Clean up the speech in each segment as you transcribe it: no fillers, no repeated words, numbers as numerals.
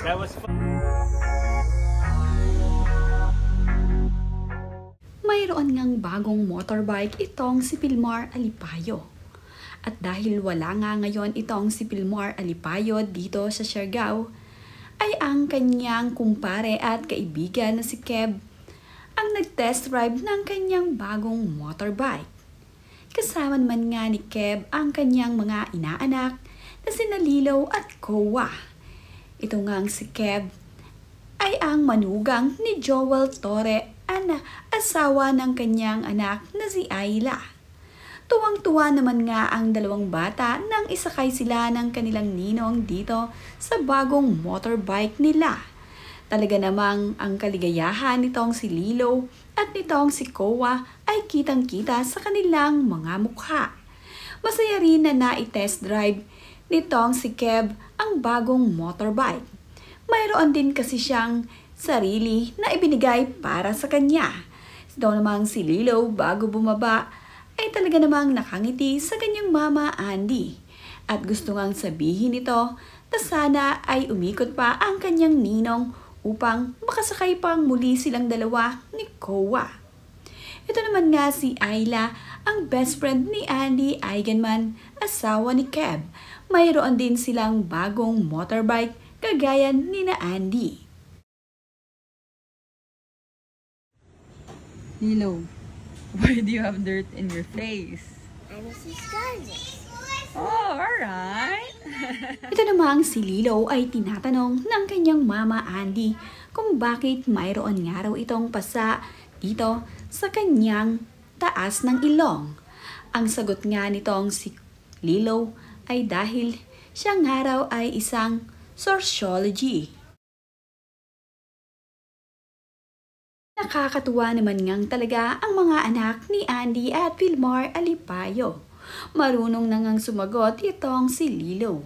That was fun. Mayroon ngang bagong motorbike itong si Pilmar Alipayo. At dahil wala nga ngayon itong si Pilmar Alipayo dito sa Siargao, ay ang kanyang kumpare at kaibigan na si Keb ang nag-test drive ng kanyang bagong motorbike. Kasama naman nga ni Keb ang kanyang mga inaanak na sina Lilaw at Kowa. Ito ngang si Keb ay ang manugang ni Joel Torre, asawa ng kanyang anak na si Ayla. Tuwang-tuwa naman nga ang dalawang bata nang isakay sila ng kanilang ninong dito sa bagong motorbike nila. Talaga namang ang kaligayahan nitong si Lilaw at nitong si Kowa ay kitang-kita sa kanilang mga mukha. Masaya rin na na-test drive nitong si Keb ang bagong motorbike. Mayroon din kasi siyang sarili na ibinigay para sa kanya. Ito namang si Lilaw bago bumaba ay talaga namang nakangiti sa kanyang mama Andy. At gusto ngang sabihin nito na sana ay umikot pa ang kanyang ninong upang makasakay pang muli silang dalawa ni Kowa. Ito naman nga si Ayla, ang best friend ni Andy Eigenman, asawa ni Keb. Mayroon din silang bagong motorbike kagaya ni na Andy. Lilaw, why do you have dirt in your face? I'm Mrs. Garden. Oh, alright. Ito namang si Lilaw ay tinatanong ng kanyang mama Andy kung bakit mayroon nga raw itong pasa dito sa kanyang taas ng ilong. Ang sagot nga nitong si Lilaw ay dahil siya nga raw ay isang sociology. Nakakatuwa naman ngang talaga ang mga anak ni Andy at Pilmar Alipayo. Marunong na ngang sumagot itong si Lilaw.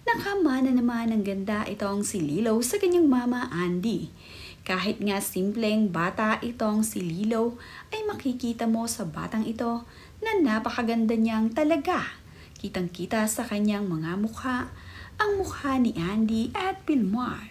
Nakamana naman ng ganda itong si Lilaw sa kanyang mama Andy. Kahit nga simpleng bata itong si Lilaw, ay makikita mo sa batang ito na napakaganda niyang talaga. Kitang-kita sa kanyang mga mukha, ang mukha ni Andy at Pilmar.